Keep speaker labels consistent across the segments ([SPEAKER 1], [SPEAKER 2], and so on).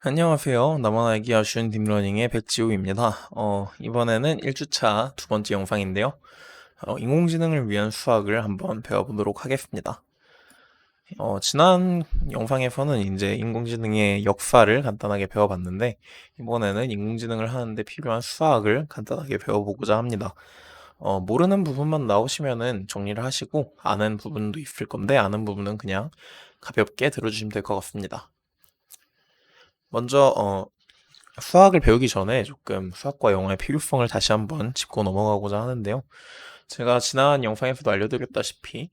[SPEAKER 1] 안녕하세요. 나만 알기 아쉬운 딥러닝의 백지우입니다. 이번에는 1주차 두 번째 영상인데요. 인공지능을 위한 수학을 한번 배워보도록 하겠습니다. 지난 영상에서는 이제 인공지능의 역사를 간단하게 배워봤는데, 이번에는 인공지능을 하는데 필요한 수학을 간단하게 배워보고자 합니다. 모르는 부분만 나오시면은 정리를 하시고, 아는 부분도 있을 건데, 아는 부분은 그냥 가볍게 들어주시면 될 것 같습니다. 먼저, 수학을 배우기 전에 조금 수학과 영어의 필요성을 다시 한번 짚고 넘어가고자 하는데요. 제가 지난 영상에서도 알려드렸다시피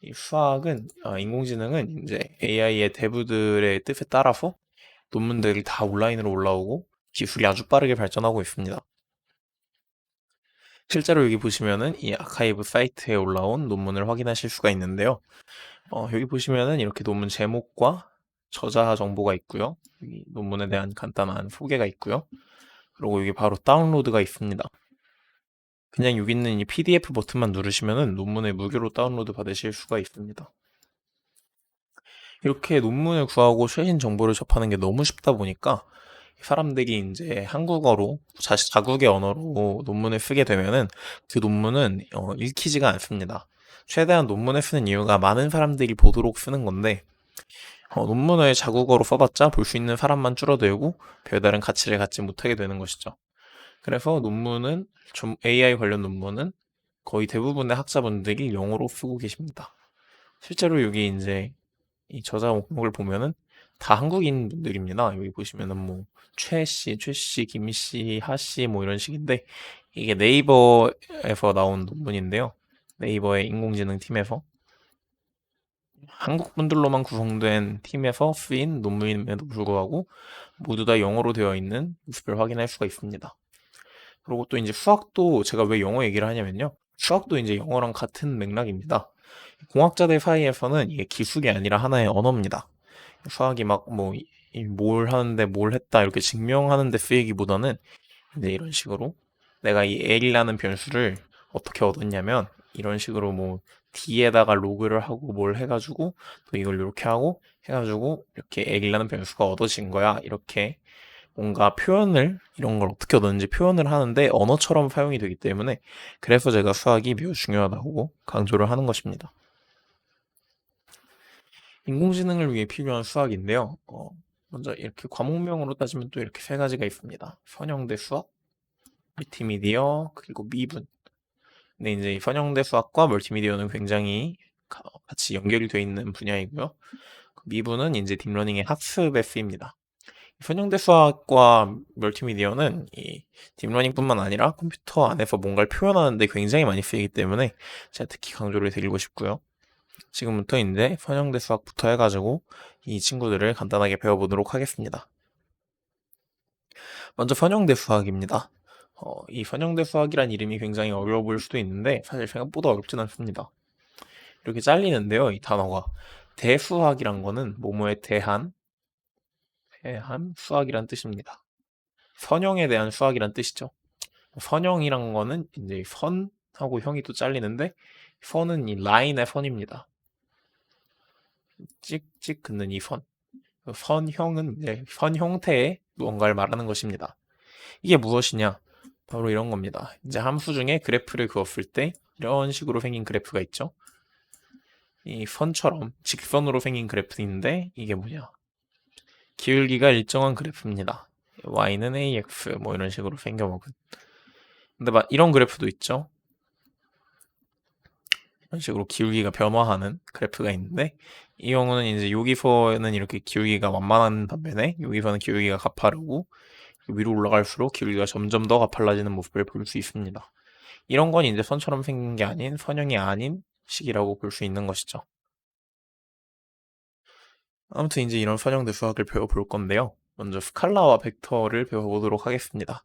[SPEAKER 1] 이 수학은 인공지능은 이제 AI의 대부들의 뜻에 따라서 논문들이 다 온라인으로 올라오고 기술이 아주 빠르게 발전하고 있습니다. 실제로 여기 보시면은 이 아카이브 사이트에 올라온 논문을 확인하실 수가 있는데요. 여기 보시면은 이렇게 논문 제목과 저자 정보가 있고요. 여기 논문에 대한 간단한 소개가 있고요. 그리고 여기 바로 다운로드가 있습니다. 그냥 여기 있는 이 PDF 버튼만 누르시면은 논문을 무료로 다운로드 받으실 수가 있습니다. 이렇게 논문을 구하고 최신 정보를 접하는 게 너무 쉽다 보니까 사람들이 이제 한국어로 자국의 언어로 논문을 쓰게 되면은 그 논문은 읽히지가 않습니다. 최대한 논문을 쓰는 이유가 많은 사람들이 보도록 쓰는 건데 논문을 자국어로 써봤자 볼 수 있는 사람만 줄어들고 별다른 가치를 갖지 못하게 되는 것이죠. 그래서 논문은 좀 AI 관련 논문은 거의 대부분의 학자분들이 영어로 쓰고 계십니다. 실제로 여기 이제 이 저자 목록을 보면은 다 한국인 분들입니다. 여기 보시면은 뭐 최 씨, 김 씨, 하 씨 뭐 이런 식인데 이게 네이버에서 나온 논문인데요. 네이버의 인공지능 팀에서 한국 분들로만 구성된 팀에서 쓰인 논문임에도 불구하고 모두 다 영어로 되어 있는 모습을 확인할 수가 있습니다. 그리고 또 이제 수학도 제가 왜 영어 얘기를 하냐면요. 수학도 이제 영어랑 같은 맥락입니다. 공학자들 사이에서는 이게 기술이 아니라 하나의 언어입니다. 수학이 막 뭐 뭘 하는데 뭘 했다 이렇게 증명하는 데 쓰이기보다는 이제 이런 식으로 내가 이 L이라는 변수를 어떻게 얻었냐면 이런 식으로 뭐 D에다가 로그를 하고 뭘 해가지고 또 이걸 이렇게 하고 해가지고 이렇게 L이라는 변수가 얻어진 거야. 이렇게 뭔가 표현을 이런 걸 어떻게 얻었는지 표현을 하는데 언어처럼 사용이 되기 때문에 그래서 제가 수학이 매우 중요하다고 강조를 하는 것입니다. 인공지능을 위해 필요한 수학인데요. 먼저 이렇게 과목명으로 따지면 또 이렇게 세 가지가 있습니다. 선형대 수학, 멀티미디어, 그리고 미분. 근데 이제 이 선형대 수학과 멀티미디어는 굉장히 같이 연결이 되어 있는 분야이고요. 미분은 이제 딥러닝의 학습에 쓰입니다. 선형대 수학과 멀티미디어는 이 딥러닝뿐만 아니라 컴퓨터 안에서 뭔가를 표현하는데 굉장히 많이 쓰이기 때문에 제가 특히 강조를 드리고 싶고요. 지금부터 이제 선형대 수학부터 해가지고 이 친구들을 간단하게 배워보도록 하겠습니다. 먼저 선형대 수학입니다. 이 선형대 수학이란 이름이 굉장히 어려워 보일 수도 있는데 사실 생각보다 어렵진 않습니다. 이렇게 잘리는데요, 이 단어가. 대수학이란 거는 뭐뭐에 대한 수학이란 뜻입니다. 선형에 대한 수학이란 뜻이죠. 선형이란 거는 이제 선하고 형이 또 잘리는데 선은 이 라인의 선입니다. 찍찍 긋는 이 선. 선형은 이제 선 형태의 무언가를 말하는 것입니다. 이게 무엇이냐? 바로 이런 겁니다. 이제 함수 중에 그래프를 그었을 때 이런 식으로 생긴 그래프가 있죠. 이 선처럼 직선으로 생긴 그래프인데 이게 뭐냐? 기울기가 일정한 그래프입니다. y는 ax 뭐 이런 식으로 생겨먹은. 근데 막 이런 그래프도 있죠. 이런 식으로 기울기가 변화하는 그래프가 있는데 이 경우는 이제 여기서는 이렇게 기울기가 완만한 반면에 여기서는 기울기가 가파르고 위로 올라갈수록 기울기가 점점 더 가팔라지는 모습을 볼 수 있습니다. 이런 건 이제 선처럼 생긴 게 아닌 선형이 아닌 식이라고 볼 수 있는 것이죠. 아무튼 이제 이런 선형대 수학을 배워볼 건데요. 먼저 스칼라와 벡터를 배워보도록 하겠습니다.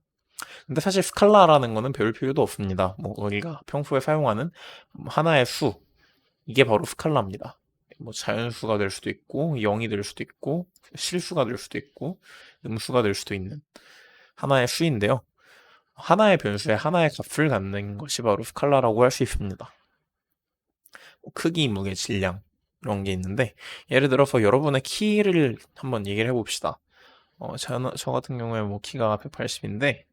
[SPEAKER 1] 근데 사실 스칼라라는 거는 배울 필요도 없습니다. 뭐 우리가 평소에 사용하는 하나의 수, 이게 바로 스칼라입니다. 뭐 자연수가 될 수도 있고 0이 될 수도 있고 실수가 될 수도 있고 음수가 될 수도 있는 하나의 수인데요. 하나의 변수에 하나의 값을 갖는 것이 바로 스칼라라고 할 수 있습니다. 크기, 무게, 질량 이런 게 있는데 예를 들어서 여러분의 키를 한번 얘기를 해봅시다. 저 같은 경우에 뭐 키가 180인데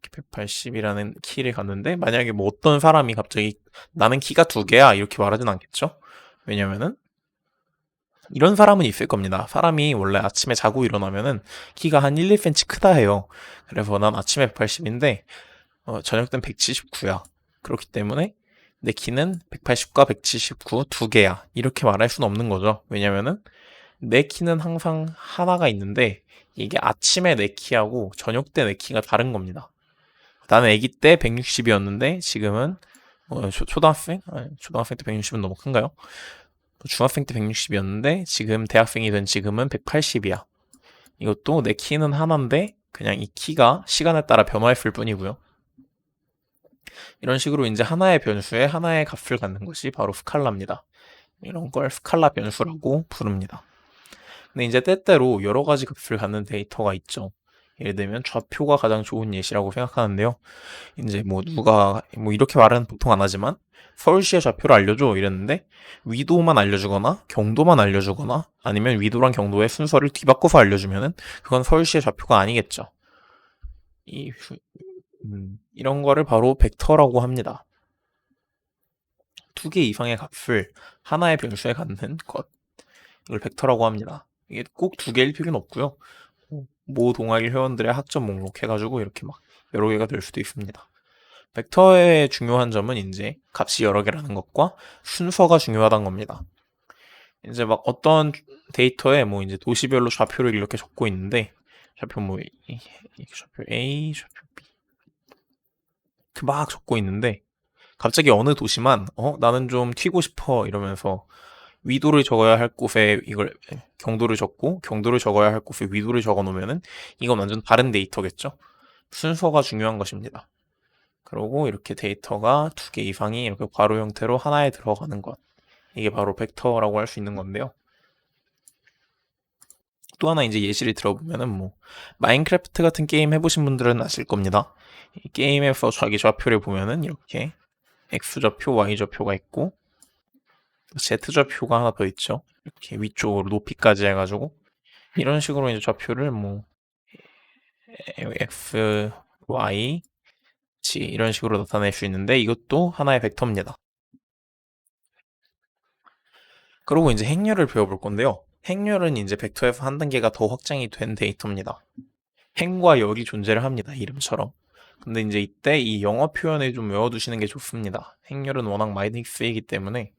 [SPEAKER 1] 180이라는 키를 갔는데 만약에 뭐 어떤 사람이 갑자기 나는 키가 2개야 이렇게 말하진 않겠죠? 왜냐면은 이런 사람은 있을 겁니다. 사람이 원래 아침에 자고 일어나면은 키가 한 1, 2cm 크다 해요. 그래서 난 아침에 180인데 저녁 땐 179야. 그렇기 때문에 내 키는 180과 179 2개야. 이렇게 말할 수는 없는 거죠. 왜냐면은 내 키는 항상 하나가 있는데 이게 아침에 내 키하고 저녁 때 내 키가 다른 겁니다. 나는 아기 때 160이었는데 지금은 초등학생? 아니, 초등학생 때 160은 너무 큰가요? 중학생 때 160이었는데 지금 대학생이 된 지금은 180이야. 이것도 내 키는 하나인데 그냥 이 키가 시간에 따라 변화했을 뿐이고요. 이런 식으로 이제 하나의 변수에 하나의 값을 갖는 것이 바로 스칼라입니다. 이런 걸 스칼라 변수라고 부릅니다. 근데 이제 때때로 여러 가지 값을 갖는 데이터가 있죠. 예를 들면 좌표가 가장 좋은 예시라고 생각하는데요. 이제 뭐 누가 뭐 이렇게 말은 보통 안 하지만 서울시의 좌표를 알려줘 이랬는데 위도만 알려주거나 경도만 알려주거나 아니면 위도랑 경도의 순서를 뒤바꿔서 알려주면은 그건 서울시의 좌표가 아니겠죠. 이런 거를 바로 벡터라고 합니다. 2개 이상의 값을 하나의 변수에 갖는 것. 이걸 벡터라고 합니다. 이게 꼭 2개일 필요는 없고요. 모 동아리 회원들의 학점 목록 해가지고 이렇게 막 여러 개가 될 수도 있습니다. 벡터의 중요한 점은 이제 값이 여러 개라는 것과 순서가 중요하다는 겁니다. 이제 막 어떤 데이터에 뭐 이제 도시별로 좌표를 이렇게 적고 있는데 좌표 뭐 좌표 A, 좌표 B 막 적고 있는데 갑자기 어느 도시만 나는 좀 튀고 싶어 이러면서 위도를 적어야 할 곳에 이걸 경도를 적고 경도를 적어야 할 곳에 위도를 적어 놓으면은 이건 완전 다른 데이터겠죠. 순서가 중요한 것입니다. 그리고 이렇게 데이터가 2개 이상이 이렇게 괄호 형태로 하나에 들어가는 것. 이게 바로 벡터라고 할 수 있는 건데요. 또 하나 이제 예시를 들어보면은 뭐 마인크래프트 같은 게임 해보신 분들은 아실 겁니다. 이 게임에서 자기 좌표를 보면은 이렇게 X좌표, Y좌표가 있고 Z좌표가 하나 더 있죠. 이렇게 위쪽으로 높이까지 해가지고 이런 식으로 이제 좌표를 뭐 X, Y, Z 이런 식으로 나타낼 수 있는데 이것도 하나의 벡터입니다. 그리고 이제 행렬을 배워볼 건데요. 행렬은 이제 벡터에서 한 단계가 더 확장이 된 데이터입니다. 행과 열이 존재를 합니다. 이름처럼. 근데 이제 이때 이 영어 표현을 좀 외워두시는 게 좋습니다. 행렬은 워낙 많이 쓰이기 때문에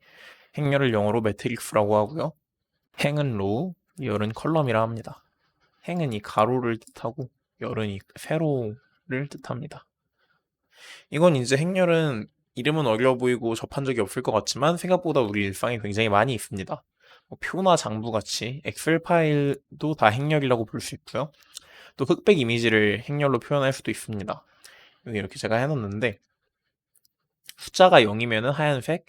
[SPEAKER 1] 행렬을 영어로 매트릭스라고 하고요. 행은 로우, 열은 컬럼이라 합니다. 행은 이 가로를 뜻하고 열은 이 세로를 뜻합니다. 이건 이제 행렬은 이름은 어려워 보이고 접한 적이 없을 것 같지만 생각보다 우리 일상에 굉장히 많이 있습니다. 뭐 표나 장부 같이 엑셀 파일도 다 행렬이라고 볼 수 있고요. 또 흑백 이미지를 행렬로 표현할 수도 있습니다. 여기 이렇게 제가 해놨는데 숫자가 0이면은 하얀색,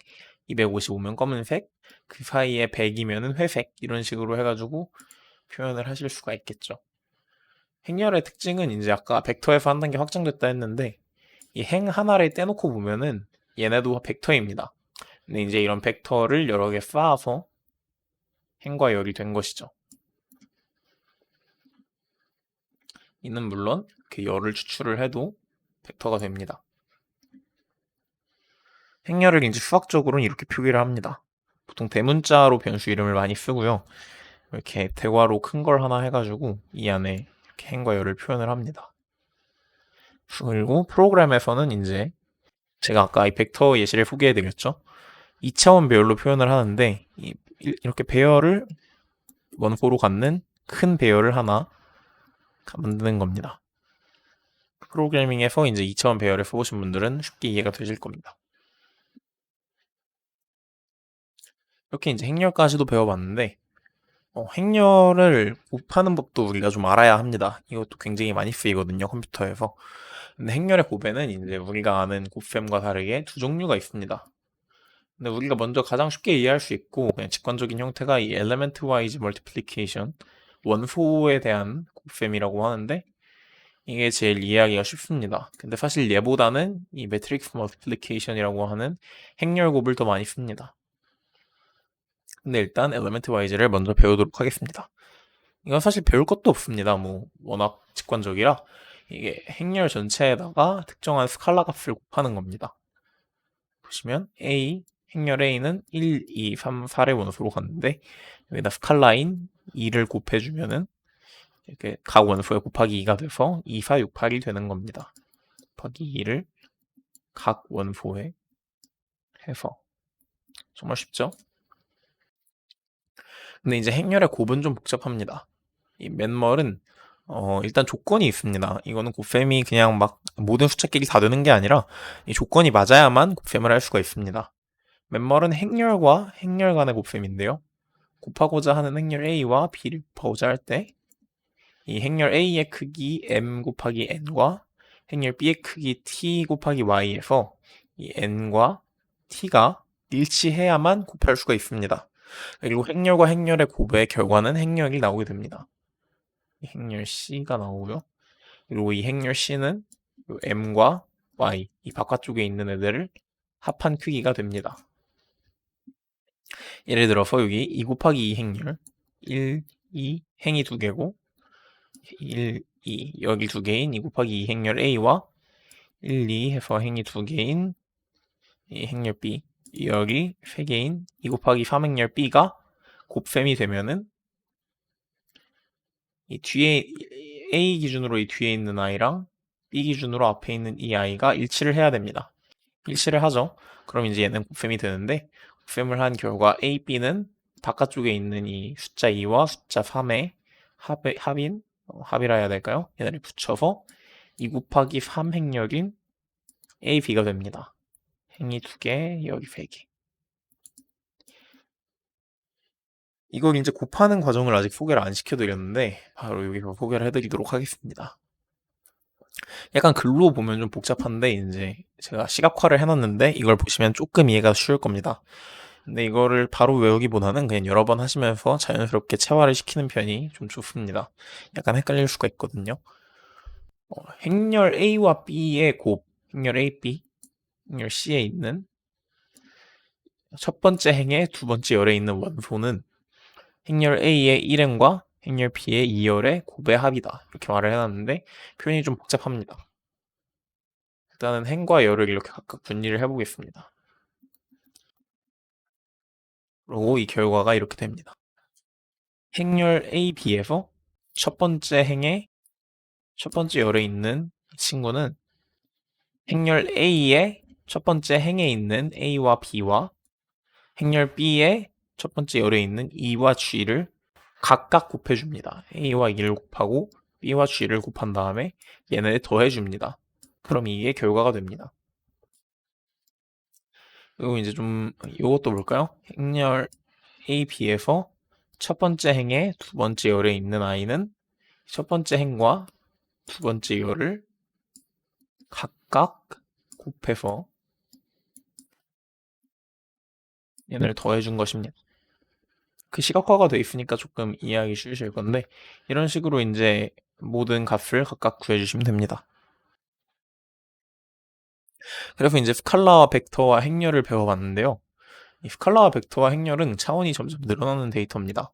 [SPEAKER 1] 255면 검은색, 그 사이에 100이면은 회색 이런 식으로 해가지고 표현을 하실 수가 있겠죠. 행렬의 특징은 이제 아까 벡터에서 한 단계 확장됐다 했는데 이 행 하나를 떼놓고 보면은 얘네도 벡터입니다. 근데 이제 이런 벡터를 여러 개 쌓아서 행과 열이 된 것이죠. 이는 물론 그 열을 추출을 해도 벡터가 됩니다. 행렬을 이제 수학적으로는 이렇게 표기를 합니다. 보통 대문자로 변수 이름을 많이 쓰고요. 이렇게 대괄호 큰 걸 하나 해가지고 이 안에 이렇게 행과 열을 표현을 합니다. 그리고 프로그램에서는 이제 제가 아까 이 벡터 예시를 소개해드렸죠. 2차원 배열로 표현을 하는데 이렇게 배열을 원소로 갖는 큰 배열을 하나 만드는 겁니다. 프로그래밍에서 이제 2차원 배열을 써보신 분들은 쉽게 이해가 되실 겁니다. 이렇게 이제 행렬까지도 배워봤는데 행렬을 곱하는 법도 우리가 좀 알아야 합니다. 이것도 굉장히 많이 쓰이거든요, 컴퓨터에서. 근데 행렬의 곱에는 이제 우리가 아는 곱셈과 다르게 두 종류가 있습니다. 근데 우리가 먼저 가장 쉽게 이해할 수 있고 그냥 직관적인 형태가 이 element wise multiplication, 원소에 대한 곱셈이라고 하는데 이게 제일 이해하기가 쉽습니다. 근데 사실 얘보다는 이 매트릭스 멀티플리케이션이라고 하는 행렬 곱을 더 많이 씁니다. 근데 일단 엘리멘트 와이즈를 먼저 배우도록 하겠습니다. 이건 사실 배울 것도 없습니다. 뭐 워낙 직관적이라 이게 행렬 전체에다가 특정한 스칼라 값을 곱하는 겁니다. 보시면 행렬 A는 1, 2, 3, 4의 원소로 갔는데 여기다 스칼라인 2를 곱해주면은 이렇게 각 원소에 곱하기 2가 돼서 2, 4, 6, 8이 되는 겁니다. 곱하기 2를 각 원소에 해서 정말 쉽죠? 근데 이제 행렬의 곱은 좀 복잡합니다. 이 맨멀은 일단 조건이 있습니다. 이거는 곱셈이 그냥 막 모든 숫자끼리 다 되는 게 아니라 이 조건이 맞아야만 곱셈을 할 수가 있습니다. 맨멀은 행렬과 행렬 간의 곱셈인데요. 곱하고자 하는 행렬 A와 B를 곱하고자 할 때 이 행렬 A의 크기 m 곱하기 n과 행렬 B의 크기 t 곱하기 y에서 이 n과 t가 일치해야만 곱할 수가 있습니다. 그리고 행렬과 행렬의 곱의 결과는 행렬이 나오게 됩니다. 이 행렬 C가 나오고요. 그리고 이 행렬 C는 m과 y, 이 바깥쪽에 있는 애들을 합한 크기가 됩니다. 예를 들어서 여기 2 곱하기 2 행렬 1, 2, 행이 2개고 1, 2 여기 2개인 2 곱하기 2 행렬 A와 1, 2 해서 행이 2개인 이 행렬 B 여기 3개인 2 곱하기 3 행렬 B가 곱셈이 되면은 이 뒤에 A 기준으로 이 뒤에 있는 아이랑 B 기준으로 앞에 있는 이 아이가 일치를 해야 됩니다. 일치를 하죠. 그럼 이제 얘는 곱셈이 되는데 곱셈을 한 결과 A, B는 바깥쪽에 있는 이 숫자 2와 숫자 3의 합이라 해야 될까요? 얘네를 붙여서 2 곱하기 3 행렬인 A, B가 됩니다. 행이 2개, 여기 3개. 이걸 이제 곱하는 과정을 아직 소개를 안 시켜드렸는데 바로 여기서 소개를 해드리도록 하겠습니다. 약간 글로 보면 좀 복잡한데 이제 제가 시각화를 해놨는데 이걸 보시면 조금 이해가 쉬울 겁니다. 근데 이거를 바로 외우기보다는 그냥 여러 번 하시면서 자연스럽게 체화를 시키는 편이 좀 좋습니다. 약간 헷갈릴 수가 있거든요. 행렬 A와 B의 곱, 행렬 A, B, 행렬 C에 있는 첫 번째 행의 두 번째 열에 있는 원소는 행렬 A의 1행과 행렬 B의 2열의 곱의 합이다. 이렇게 말을 해놨는데 표현이 좀 복잡합니다. 일단은 행과 열을 이렇게 각각 분리를 해보겠습니다. 그리고 이 결과가 이렇게 됩니다. 행렬 A, B에서 첫 번째 행의 첫 번째 열에 있는 이 친구는 행렬 A의 첫 번째 행에 있는 A와 B와 행렬 B의 첫 번째 열에 있는 E와 G를 각각 곱해줍니다. A와 2를 곱하고 B와 G를 곱한 다음에 얘네를 더해줍니다. 그럼 이게 결과가 됩니다. 그리고 이제 좀 이것도 볼까요? 행렬 A, B에서 첫 번째 행의 두 번째 열에 있는 아이는 첫 번째 행과 두 번째 열을 각각 곱해서 얘네를 더해준 것입니다. 그 시각화가 돼 있으니까 조금 이해하기 쉬우실 건데 이런 식으로 이제 모든 값을 각각 구해주시면 됩니다. 그래서 이제 스칼라와 벡터와 행렬을 배워봤는데요. 이 스칼라와 벡터와 행렬은 차원이 점점 늘어나는 데이터입니다.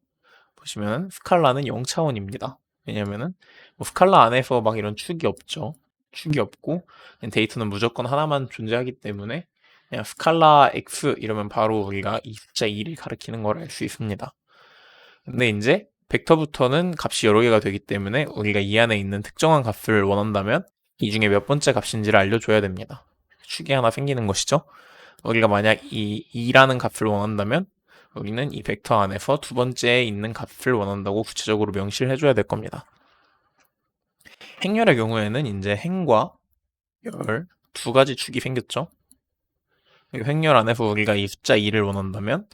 [SPEAKER 1] 보시면 스칼라는 0차원입니다. 왜냐면은 뭐 스칼라 안에서 막 이런 축이 없죠. 축이 없고 데이터는 무조건 하나만 존재하기 때문에 그냥 스칼라 x 이러면 바로 우리가 이 숫자 2를 가리키는 걸 알 수 있습니다. 근데 이제 벡터부터는 값이 여러 개가 되기 때문에 우리가 이 안에 있는 특정한 값을 원한다면 이 중에 몇 번째 값인지를 알려줘야 됩니다. 축이 하나 생기는 것이죠. 우리가 만약 이 2라는 값을 원한다면 우리는 이 벡터 안에서 두 번째에 있는 값을 원한다고 구체적으로 명시를 해줘야 될 겁니다. 행렬의 경우에는 이제 행과 열 두 가지 축이 생겼죠. 행렬 안에서 우리가 이 숫자 2를 원한다면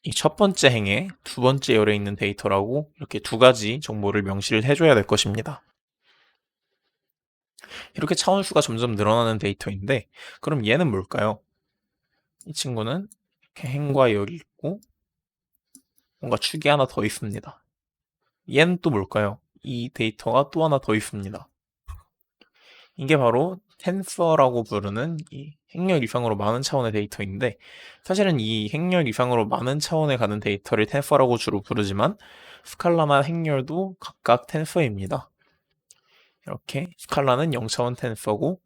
[SPEAKER 1] 이 첫 번째 행에 두 번째 열에 있는 데이터라고 이렇게 두 가지 정보를 명시를 해줘야 될 것입니다. 이렇게 차원수가 점점 늘어나는 데이터인데 그럼 얘는 뭘까요? 이 친구는 이렇게 행과 열이 있고 뭔가 축이 하나 더 있습니다. 얘는 또 뭘까요? 이 데이터가 또 하나 더 있습니다. 이게 바로 텐서라고 부르는 이 행렬 이상으로 많은 차원의 데이터인데 사실은 이 행렬 이상으로 많은 차원에 가는 데이터를 텐서라고 주로 부르지만 스칼라나 행렬도 각각 텐서입니다. 이렇게 스칼라는 0차원 텐서고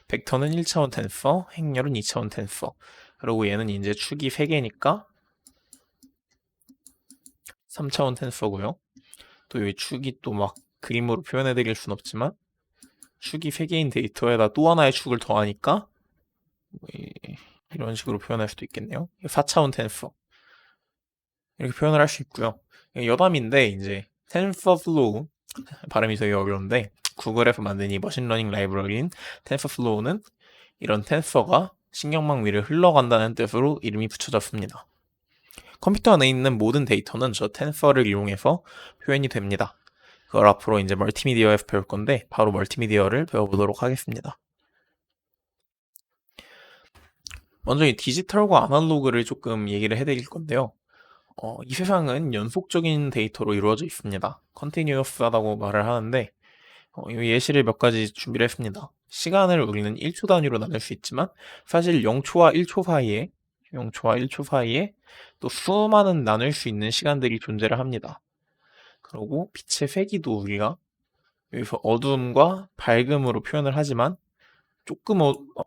[SPEAKER 1] 벡터는 1차원 텐서, 행렬은 2차원 텐서. 그리고 얘는 이제 축이 3개니까 3차원 텐서고요. 또 여기 축이 또 막 그림으로 표현해 드릴 순 없지만 축이 3개인 데이터에다 또 하나의 축을 더하니까 이런 식으로 표현할 수도 있겠네요. 4차원 텐서 이렇게 표현을 할 수 있고요. 여담인데 이제 텐서플로우 발음이 되게 어려운데 구글에서 만든 이 머신러닝 라이브러리인 텐서플로우는 이런 텐서가 신경망 위를 흘러간다는 뜻으로 이름이 붙여졌습니다. 컴퓨터 안에 있는 모든 데이터는 저 텐서를 이용해서 표현이 됩니다. 그걸 앞으로 이제 멀티미디어에서 배울 건데 바로 멀티미디어를 배워보도록 하겠습니다. 먼저 이 디지털과 아날로그를 조금 얘기를 해드릴 건데요. 이 세상은 연속적인 데이터로 이루어져 있습니다. 컨티뉴어스하다고 말을 하는데 이 예시를 몇 가지 준비를 했습니다. 시간을 우리는 1초 단위로 나눌 수 있지만 사실 0초와 1초 사이에 0초와 1초 사이에 또 수많은 나눌 수 있는 시간들이 존재를 합니다. 그리고 빛의 세기도 우리가 여기서 어두움과 밝음으로 표현을 하지만 조금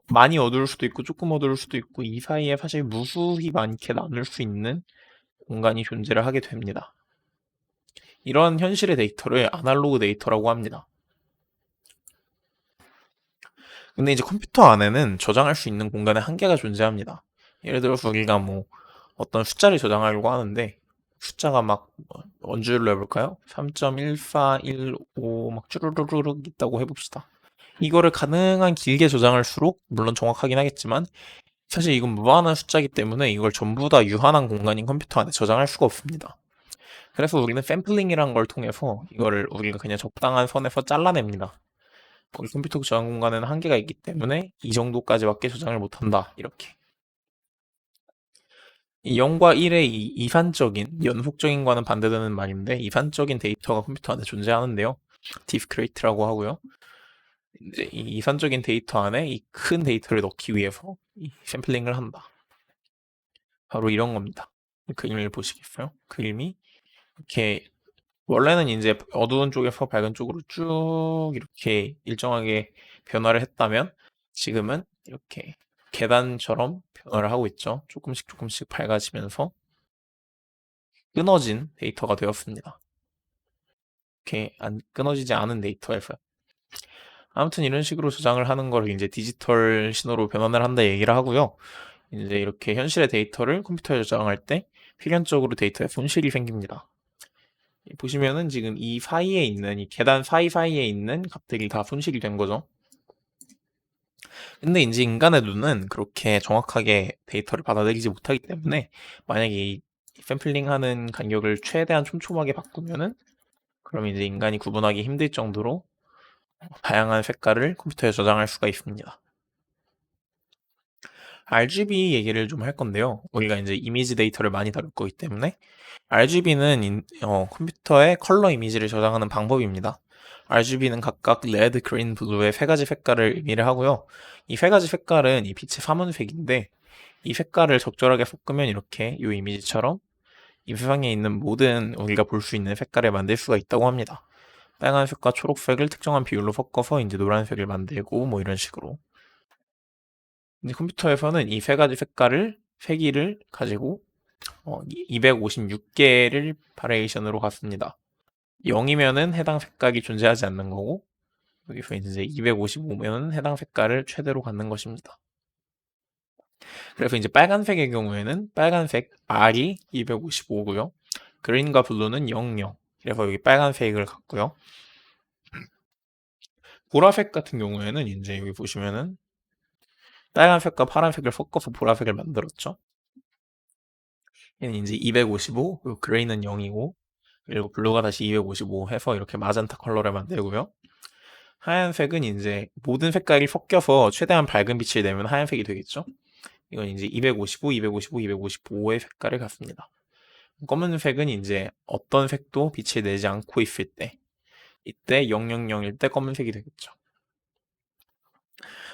[SPEAKER 1] 많이 어두울 수도 있고 조금 어두울 수도 있고 이 사이에 사실 무수히 많게 나눌 수 있는 공간이 존재를 하게 됩니다. 이런 현실의 데이터를 아날로그 데이터라고 합니다. 근데 이제 컴퓨터 안에는 저장할 수 있는 공간의 한계가 존재합니다. 예를 들어서 우리가 뭐 어떤 숫자를 저장하려고 하는데 숫자가 막 원주율로 해볼까요? 3.1415 막 쭈루루룩 있다고 해봅시다. 이거를 가능한 길게 저장할수록 물론 정확하긴 하겠지만 사실 이건 무한한 숫자이기 때문에 이걸 전부 다 유한한 공간인 컴퓨터 안에 저장할 수가 없습니다. 그래서 우리는 샘플링이라는 걸 통해서 이거를 우리가 그냥 적당한 선에서 잘라냅니다. 우리 컴퓨터 저장 공간에는 한계가 있기 때문에 이 정도까지밖에 저장을 못한다. 이렇게. 이 0과 1의 이 이산적인, 연속적인과는 반대되는 말인데 이산적인 데이터가 컴퓨터 안에 존재하는데요. 디스크레이트라고 하고요. 이제 이 이산적인 데이터 안에 이 큰 데이터를 넣기 위해서 이 샘플링을 한다. 바로 이런 겁니다. 이 그림을 보시겠어요? 그림이 이렇게 원래는 이제 어두운 쪽에서 밝은 쪽으로 쭉 이렇게 일정하게 변화를 했다면 지금은 이렇게 계단처럼 변화를 하고 있죠. 조금씩 조금씩 밝아지면서 끊어진 데이터가 되었습니다. 이렇게 끊어지지 않은 데이터에서 아무튼 이런 식으로 저장을 하는 걸 이제 디지털 신호로 변환을 한다 얘기를 하고요. 이제 이렇게 현실의 데이터를 컴퓨터에 저장할 때 필연적으로 데이터에 손실이 생깁니다. 보시면은 지금 이 사이에 있는 이 계단 사이사이에 있는 값들이 다 손실이 된 거죠. 근데 이제 인간의 눈은 그렇게 정확하게 데이터를 받아들이지 못하기 때문에 만약에 이 샘플링하는 간격을 최대한 촘촘하게 바꾸면은 그럼 이제 인간이 구분하기 힘들 정도로 다양한 색깔을 컴퓨터에 저장할 수가 있습니다. RGB 얘기를 좀 할 건데요. 우리가 이제 이미지 데이터를 많이 다룰 거기 때문에 RGB는 컴퓨터에 컬러 이미지를 저장하는 방법입니다. RGB는 각각 레드, 그린, 블루의 세 가지 색깔을 의미를 하고요. 이 세 가지 색깔은 이 빛의 삼원색인데 이 색깔을 적절하게 섞으면 이렇게 이 이미지처럼 이 세상에 있는 모든 우리가 볼 수 있는 색깔을 만들 수가 있다고 합니다. 빨간색과 초록색을 특정한 비율로 섞어서 이제 노란색을 만들고 뭐 이런 식으로. 근데 컴퓨터에서는 이 세 가지 색깔을 세기를 가지고 256개를 바리에이션으로 갔습니다. 0이면은 해당 색깔이 존재하지 않는 거고 여기서 이제 255면은 해당 색깔을 최대로 갖는 것입니다. 그래서 이제 빨간색의 경우에는 빨간색 R이 255고요. 그린과 블루는 00. 그래서 여기 빨간색을 갖고요. 보라색 같은 경우에는 이제 여기 보시면은 빨간색과 파란색을 섞어서 보라색을 만들었죠. 얘는 이제 255, 그리고 그레이는 0이고, 그리고 블루가 다시 255 해서 이렇게 마젠타 컬러를 만들고요. 하얀색은 이제 모든 색깔이 섞여서 최대한 밝은 빛을 내면 하얀색이 되겠죠. 이건 이제 255, 255, 255의 색깔을 갖습니다. 검은색은 이제 어떤 색도 빛을 내지 않고 있을 때, 이때 000일 때 검은색이 되겠죠.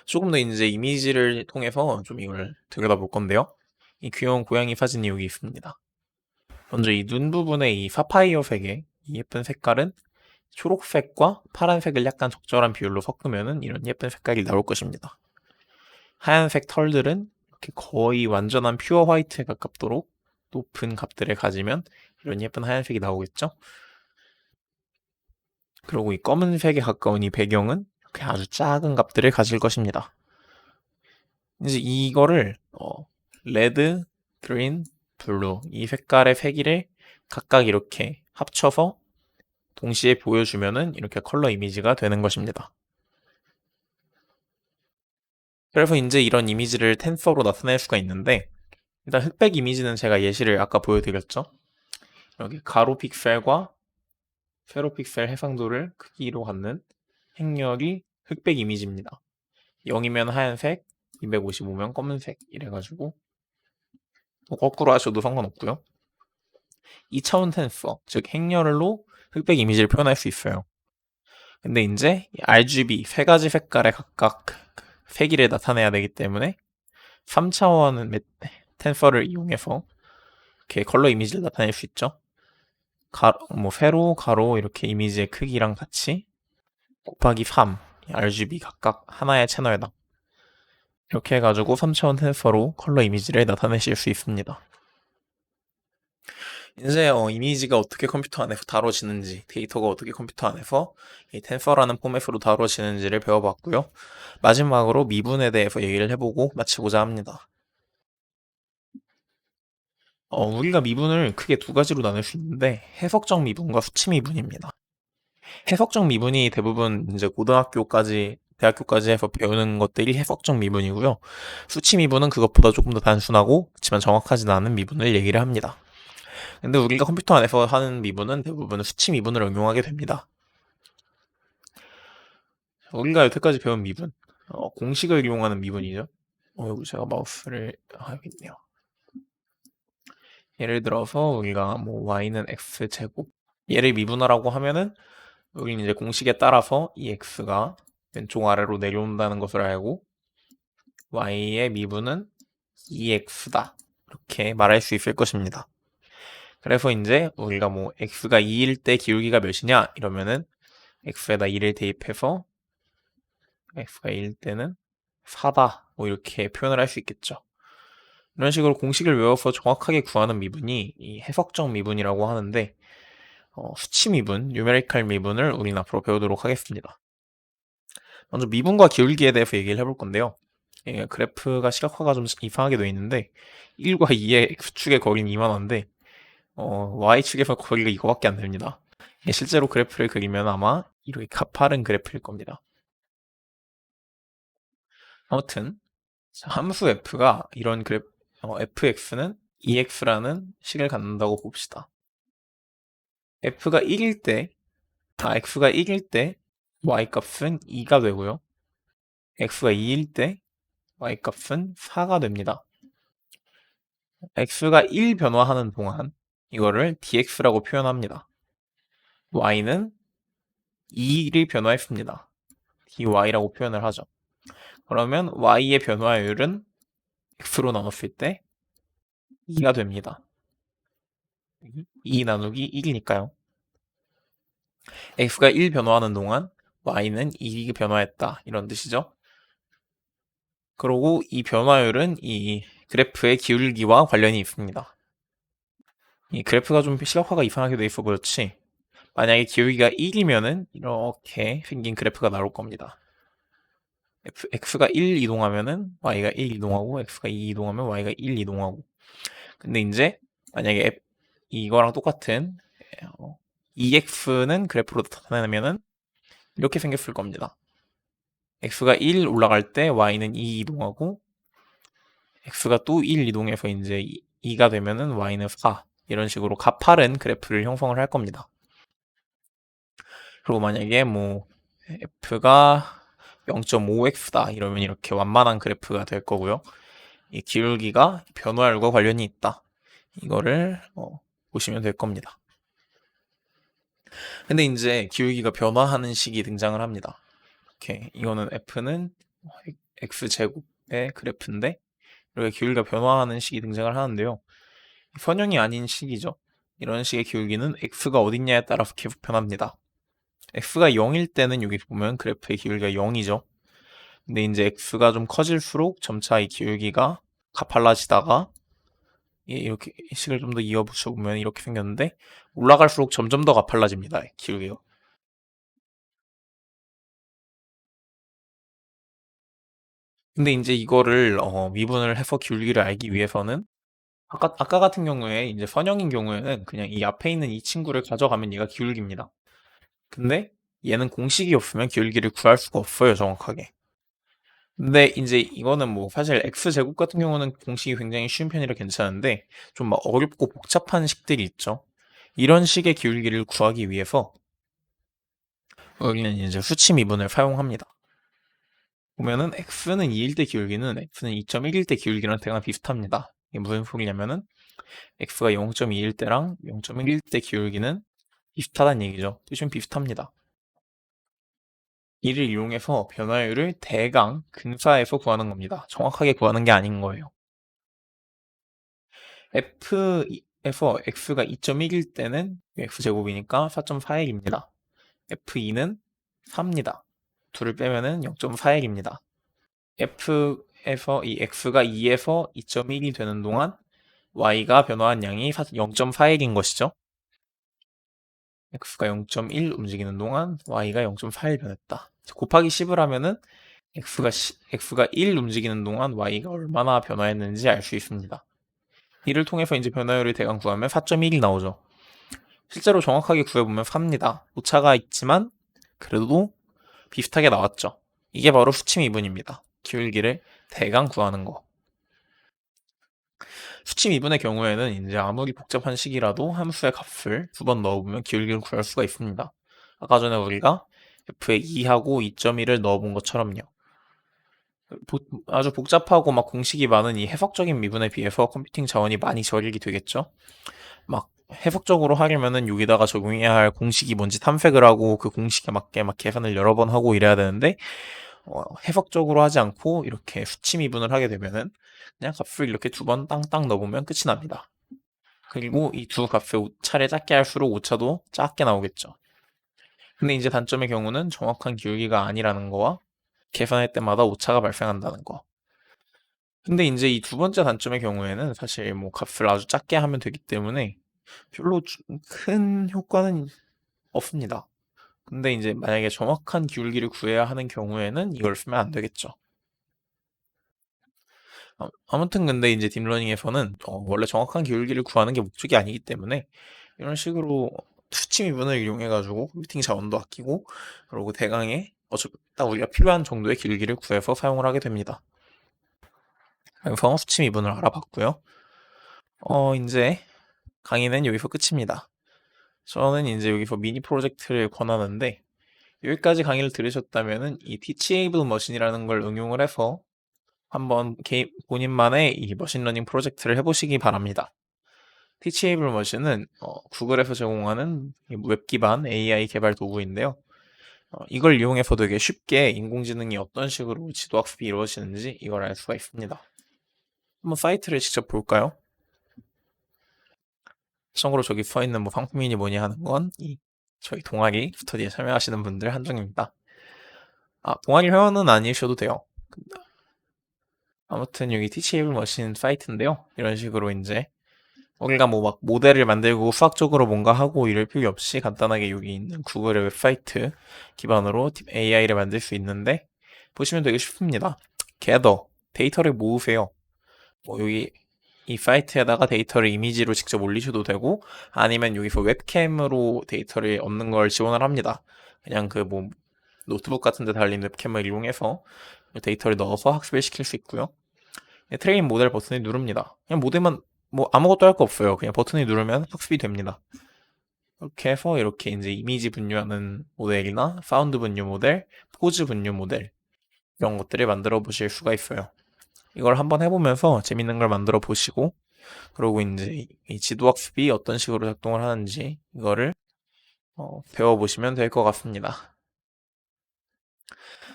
[SPEAKER 1] 조금 더 이제 이미지를 통해서 좀 이걸 들여다볼 건데요. 이 귀여운 고양이 사진이 여기 있습니다. 먼저 이 눈 부분에 이 사파이어색의 이 예쁜 색깔은 초록색과 파란색을 약간 적절한 비율로 섞으면은 이런 예쁜 색깔이 나올 것입니다. 하얀색 털들은 이렇게 거의 완전한 퓨어 화이트에 가깝도록 높은 값들을 가지면 이런 예쁜 하얀색이 나오겠죠? 그리고 이 검은색에 가까운 이 배경은 이렇게 아주 작은 값들을 가질 것입니다. 이제 이거를 레드, 그린, 블루 이 색깔의 색일을 각각 이렇게 합쳐서 동시에 보여주면은 이렇게 컬러 이미지가 되는 것입니다. 그래서 이제 이런 이미지를 텐서로 나타낼 수가 있는데 일단 흑백 이미지는 제가 예시를 아까 보여드렸죠. 여기 가로 픽셀과 세로 픽셀 해상도를 크기로 갖는 행렬이 흑백 이미지입니다. 0이면 하얀색, 255면 검은색 이래가지고 뭐 거꾸로 하셔도 상관없고요. 2차원 텐서, 즉 행렬로 흑백 이미지를 표현할 수 있어요. 근데 이제 RGB 세 가지 색깔에 각각 색일을 나타내야 되기 때문에 3차원 텐서를 이용해서 이렇게 컬러 이미지를 나타낼 수 있죠. 뭐 세로, 가로 이렇게 이미지의 크기랑 같이 곱하기 3 RGB 각각 하나의 채널당 이렇게 해가지고 3차원 텐서로 컬러 이미지를 나타내실 수 있습니다. 이제 이미지가 어떻게 컴퓨터 안에서 다뤄지는지, 데이터가 어떻게 컴퓨터 안에서 이 텐서라는 포맷으로 다뤄지는지를 배워봤고요. 마지막으로 미분에 대해서 얘기를 해보고 마치고자 합니다. 우리가 미분을 크게 두 가지로 나눌 수 있는데 해석적 미분과 수치 미분입니다. 해석적 미분이 대부분 이제 고등학교까지 대학교까지 해서 배우는 것들이 해석적 미분이고요. 수치 미분은 그것보다 조금 더 단순하고 그렇지만 정확하지 않은 미분을 얘기를 합니다. 근데 우리가 컴퓨터 안에서 하는 미분은 대부분 수치 미분을 응용하게 됩니다. 우리가 여태까지 배운 미분, 공식을 이용하는 미분이죠. 여기 제가 마우스를 하겠네요. 예를 들어서 우리가 뭐 y는 x제곱 얘를 미분하라고 하면은 우리는 이제 공식에 따라서 이 x가 왼쪽 아래로 내려온다는 것을 알고 y의 미분은 2x다 이렇게 말할 수 있을 것입니다. 그래서 이제 우리가 뭐 x가 2일 때 기울기가 몇이냐 이러면은 x에다 2를 대입해서 x가 2일 때는 4다 뭐 이렇게 표현을 할 수 있겠죠. 이런 식으로 공식을 외워서 정확하게 구하는 미분이 이 해석적 미분이라고 하는데 수치 미분, 뉴메리컬 미분을 우리는 앞으로 배우도록 하겠습니다. 먼저 미분과 기울기에 대해서 얘기를 해볼 건데요. 그래프가 시각화가 좀 이상하게 되어 있는데 1과 2의 x축의 거리는 이만한데 y축에서 거리가 이거밖에 안 됩니다. 실제로 그래프를 그리면 아마 이렇게 가파른 그래프일 겁니다. 아무튼 함수 f가 이런 그래프 fx는 2x라는 식을 갖는다고 봅시다. f가 1일 때 x가 1일 때 y값은 2가 되고요. x가 2일 때 y값은 4가 됩니다. x가 1 변화하는 동안 이거를 dx라고 표현합니다. y는 2를 변화했습니다. dy라고 표현을 하죠. 그러면 y의 변화율은 x로 나눴을 때 2가 됩니다. 2 나누기 1이니까요. x가 1 변화하는 동안 y는 2 변화했다 이런 뜻이죠. 그리고 이 변화율은 이 그래프의 기울기와 관련이 있습니다. 이 그래프가 좀 시각화가 이상하게 돼 있어 그렇지 만약에 기울기가 1이면은 이렇게 생긴 그래프가 나올 겁니다. x가 1 이동하면은 y가 1 이동하고 x가 2 이동하면 y가 1 이동하고 근데 이제 만약에 이거랑 똑같은 2x는 그래프로 나타내면은 이렇게 생겼을 겁니다. x가 1 올라갈 때 y는 2 이동하고 x가 또 1 이동해서 이제 2가 되면은 y는 4 이런 식으로 가파른 그래프를 형성을 할 겁니다. 그리고 만약에 뭐 f가 0.5x다 이러면 이렇게 완만한 그래프가 될 거고요. 이 기울기가 변화율과 관련이 있다. 이거를 보시면 될 겁니다. 근데 이제 기울기가 변화하는 식이 등장을 합니다. 이렇게 이거는 f는 x제곱의 그래프인데 이렇게 기울기가 변화하는 식이 등장을 하는데요. 선형이 아닌 식이죠. 이런 식의 기울기는 x가 어딨냐에 따라서 계속 변합니다. x가 0일 때는 여기 보면 그래프의 기울기가 0이죠. 근데 이제 x가 좀 커질수록 점차 이 기울기가 가팔라지다가 이렇게 식을 좀 더 이어붙여 보면 이렇게 생겼는데 올라갈수록 점점 더 가팔라집니다. 기울기가. 근데 이제 이거를 미분을 해서 기울기를 알기 위해서는 아까 같은 경우에 이제 선형인 경우에는 그냥 이 앞에 있는 이 친구를 가져가면 얘가 기울기입니다. 근데 얘는 공식이 없으면 기울기를 구할 수가 없어요, 정확하게. 근데 이제 이거는 뭐 사실 x제곱 같은 경우는 공식이 굉장히 쉬운 편이라 괜찮은데 좀 막 어렵고 복잡한 식들이 있죠. 이런 식의 기울기를 구하기 위해서 우리는 이제 수치 미분을 사용합니다. 보면은 x는 2일 때 기울기는 x는 2.1일 때 기울기랑 대강 비슷합니다. 이게 무슨 소리냐면은 x가 0.2일 때랑 0.1일 때 기울기는 비슷하다는 얘기죠. 뜻은 비슷합니다. 이를 이용해서 변화율을 대강 근사해서 구하는 겁니다. 정확하게 구하는 게 아닌 거예요. F에서 x가 2.1일 때는 x제곱이니까 4.4x입니다. F2는 4입니다. 둘을 빼면은 0.4x입니다. F에서 이 x가 2에서 2.1이 되는 동안 y가 변화한 양이 0.4x인 것이죠. x가 0.1 움직이는 동안 y가 0.4일 변했다. 곱하기 10을 하면은 x가 1 움직이는 동안 y가 얼마나 변화했는지 알 수 있습니다. 이를 통해서 이제 변화율을 대강 구하면 4.1이 나오죠. 실제로 정확하게 구해보면 4입니다. 오차가 있지만 그래도 비슷하게 나왔죠. 이게 바로 수치 미분입니다. 기울기를 대강 구하는 거. 수치 미분의 경우에는 이제 아무리 복잡한 식이라도 함수의 값을 두 번 넣어보면 기울기를 구할 수가 있습니다. 아까 전에 우리가 f에 2하고 2.1을 넣어본 것처럼요. 아주 복잡하고 막 공식이 많은 이 해석적인 미분에 비해서 컴퓨팅 자원이 많이 절약이 되겠죠. 막 해석적으로 하려면은 여기다가 적용해야 할 공식이 뭔지 탐색을 하고 그 공식에 맞게 막 계산을 여러 번 하고 이래야 되는데 해석적으로 하지 않고 이렇게 수치 미분을 하게 되면은 그냥 값을 이렇게 두 번 땅땅 넣어보면 끝이 납니다. 그리고 이 두 값의 차례 작게 할수록 오차도 작게 나오겠죠. 근데 이제 단점의 경우는 정확한 기울기가 아니라는 거와 계산할 때마다 오차가 발생한다는 거. 근데 이제 이 두 번째 단점의 경우에는 사실 뭐 값을 아주 작게 하면 되기 때문에 별로 큰 효과는 없습니다. 근데 이제 만약에 정확한 기울기를 구해야 하는 경우에는 이걸 쓰면 안 되겠죠. 아무튼 근데 이제 딥러닝에서는 원래 정확한 기울기를 구하는 게 목적이 아니기 때문에 이런 식으로 수치 미분을 이용해가지고 컴퓨팅 자원도 아끼고 그리고 대강의 어차피 딱 우리가 필요한 정도의 기울기를 구해서 사용을 하게 됩니다. 그래서 수치 미분을 알아봤고요. 이제 강의는 여기서 끝입니다. 저는 이제 여기서 미니 프로젝트를 권하는데 여기까지 강의를 들으셨다면은 이 Teachable 머신이라는 걸 응용을 해서 한번 본인만의 이 머신러닝 프로젝트를 해보시기 바랍니다. Teachable 머신은 구글에서 제공하는 웹 기반 AI 개발 도구인데요. 이걸 이용해서 되게 쉽게 인공지능이 어떤 식으로 지도학습이 이루어지는지 이걸 알 수가 있습니다. 한번 사이트를 직접 볼까요? 참고로 저기 써 있는 뭐 상품이니 뭐니 하는 건 저희 동아리 스터디에 참여하시는 분들 한정입니다. 동아리 회원은 아니셔도 돼요. 아무튼 여기 Teachable 머신 사이트인데요. 이런 식으로 이제 우리가 뭐 막 모델을 만들고 수학적으로 뭔가 하고 이럴 필요 없이 간단하게 여기 있는 구글의 웹사이트 기반으로 AI를 만들 수 있는데 보시면 되게 쉽습니다. gather, 데이터를 모으세요. 뭐 여기 이 사이트에다가 데이터를 이미지로 직접 올리셔도 되고 아니면 여기서 웹캠으로 데이터를 얻는 걸 지원을 합니다. 그냥 그 뭐 노트북 같은 데 달린 웹캠을 이용해서 데이터를 넣어서 학습을 시킬 수 있고요. 트레인 모델 버튼을 누릅니다. 그냥 모델만 뭐 아무것도 할 거 없어요. 그냥 버튼을 누르면 학습이 됩니다. 이렇게 해서 이렇게 이제 이미지 분류하는 모델이나 사운드 분류 모델, 포즈 분류 모델 이런 것들을 만들어 보실 수가 있어요. 이걸 한번 해보면서 재밌는 걸 만들어 보시고 그리고 이제 이 지도학습이 어떤 식으로 작동을 하는지 이거를 배워보시면 될 것 같습니다.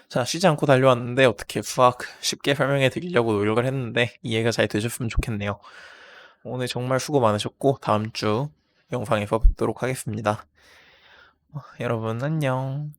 [SPEAKER 1] 자, 쉬지 않고 달려왔는데 어떻게 수학 쉽게 설명해 드리려고 노력을 했는데 이해가 잘 되셨으면 좋겠네요. 오늘 정말 수고 많으셨고 다음 주 영상에서 뵙도록 하겠습니다. 여러분 안녕.